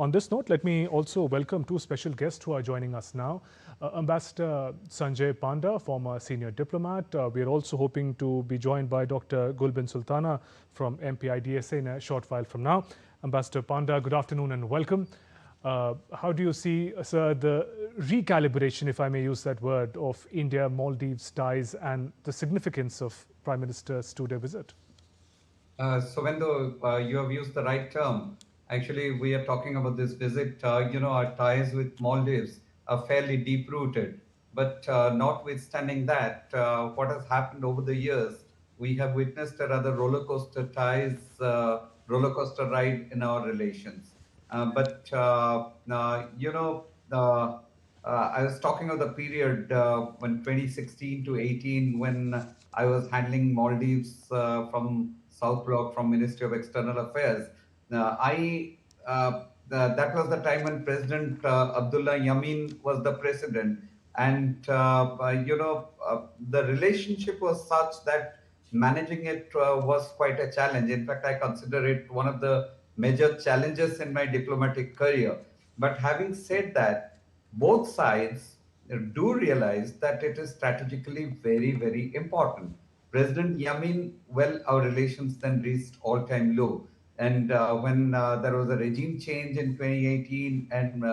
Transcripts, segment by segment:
On this note, let me also welcome two special guests who are joining us now. Ambassador Sanjay Panda, former senior diplomat. We are also hoping to be joined by Dr. Gulbin Sultana from MPIDSA in a short while from now. Ambassador Panda, good afternoon and welcome. How do you see, sir, the recalibration, if I may use that word, of India-Maldives ties and the significance of Prime Minister's two-day visit? You have used the right term. Actually, we are talking about this visit. Our ties with Maldives are fairly deep-rooted. But notwithstanding that, what has happened over the years, we have witnessed a rather roller coaster ride in our relations. I was talking of the period when 2016 to 18, when I was handling Maldives from South Block from Ministry of External Affairs. That was the time when President Abdullah Yamin was the president, and the relationship was such that managing it was quite a challenge. In fact, I consider it one of the major challenges in my diplomatic career. But having said that, both sides do realize that it is strategically very, very important. President Yamin, well, our relations then reached all-time low. And when there was a regime change in 2018, and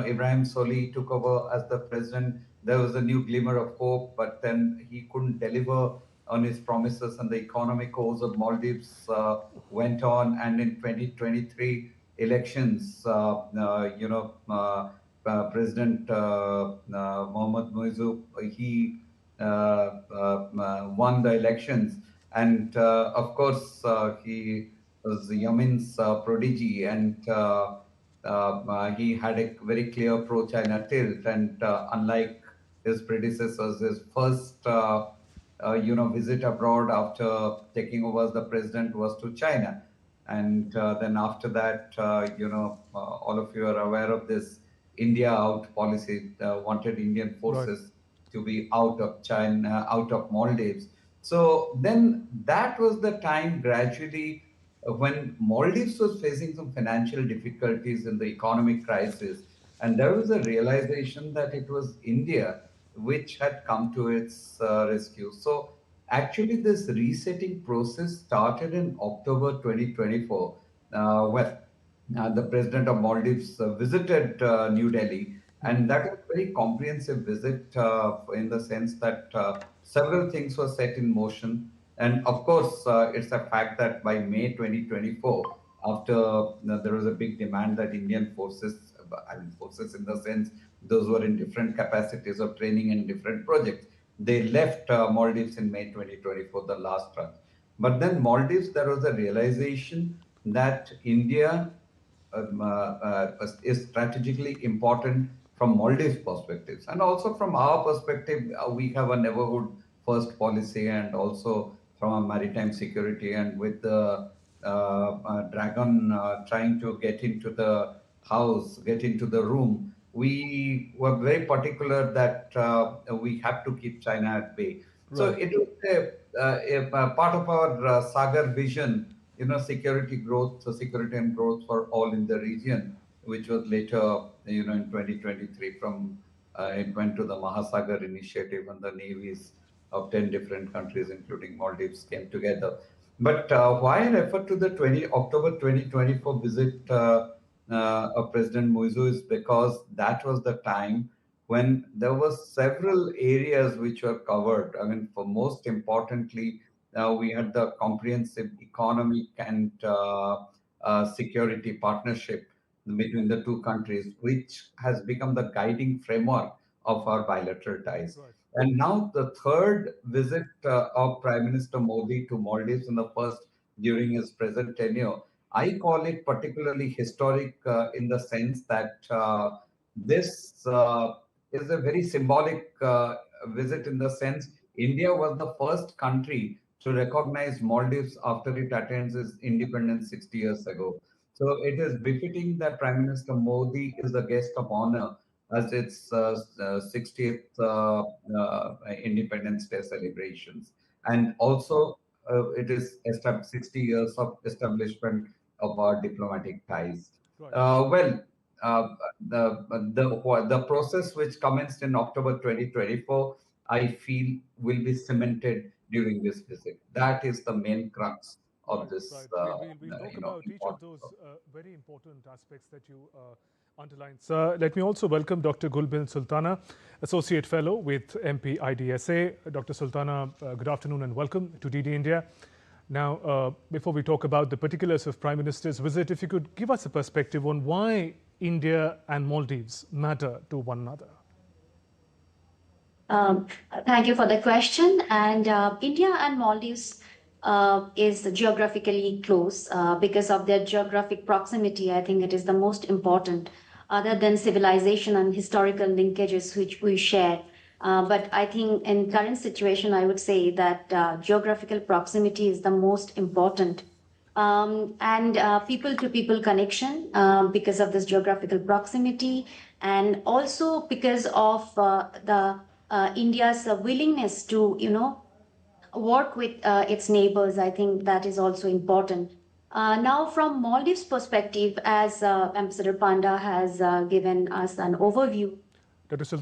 Ibrahim Soli took over as the president, there was a new glimmer of hope, but then he couldn't deliver on his promises, and the economic course of Maldives went on. And in 2023 elections, President Mohammad Muizu, he won the elections. And of course, he was Yamin's prodigy, and he had a very clear pro-China tilt. And unlike his predecessors, his first visit abroad after taking over as the president was to China. And then after that, all of you are aware of this India out policy, wanted Indian forces Right. to be out of China, out of Maldives. So then that was the time gradually when Maldives was facing some financial difficulties in the economic crisis. And there was a realization that it was India which had come to its rescue. So actually, this resetting process started in October 2024, when the president of Maldives visited New Delhi, and that was a very comprehensive visit in the sense that several things were set in motion. And of course, it's a fact that by May 2024, after there was a big demand that Indian forces, I mean, forces in the sense those were in different capacities of training and different projects, they left Maldives in May 2024, the last tranche. But then Maldives, there was a realization that India is strategically important from Maldives' perspectives, and also from our perspective. We have a neighborhood first policy, and also from a maritime security, and with the dragon trying to get into the house, get into the room, we were very particular that we have to keep China at bay. So Right. it was a part of our Sagar vision, security growth, so security and growth for all in the region, which was later, in 2023, from it went to the Mahasagar initiative, and the navies of 10 different countries, including Maldives, came together. But why I refer to the October 2024 visit of President Muizu is because that was the time when there were several areas which were covered. I mean, for most importantly, we had the comprehensive economic and security partnership between the two countries, which has become the guiding framework of our bilateral ties. Right. And now the third visit of Prime Minister Modi to Maldives, in the first during his present tenure, I call it particularly historic in the sense that this is a very symbolic visit, in the sense India was the first country to recognize Maldives after it attains its independence 60 years ago. So it is befitting that Prime Minister Modi is the guest of honor as its 60th Independence Day celebrations. And also, it is 60 years of establishment of our diplomatic ties. Right. Well, uh, the process which commenced in October 2024, I feel, will be cemented during this visit. That is the main crux of Right, this, right. We'll talk about each of important. those very important aspects that you underlined. Sir, let me also welcome Dr. Gulbin Sultana, Associate Fellow with MP IDSA. Dr. Sultana, good afternoon and welcome to DD India. Now, before we talk about the particulars of Prime Minister's visit, if you could give us a perspective on why India and Maldives matter to one another. Um, Thank you for the question. And India and Maldives is geographically close because of their geographic proximity. I think it is the most important, other than civilization and historical linkages which we share. But I think in current situation, I would say that geographical proximity is the most important. And people to people connection because of this geographical proximity, and also because of the India's willingness to, work with its neighbors. I think that is also important. Now, from Maldives' perspective, as Ambassador Panda has given us an overview. Dr. Sultana.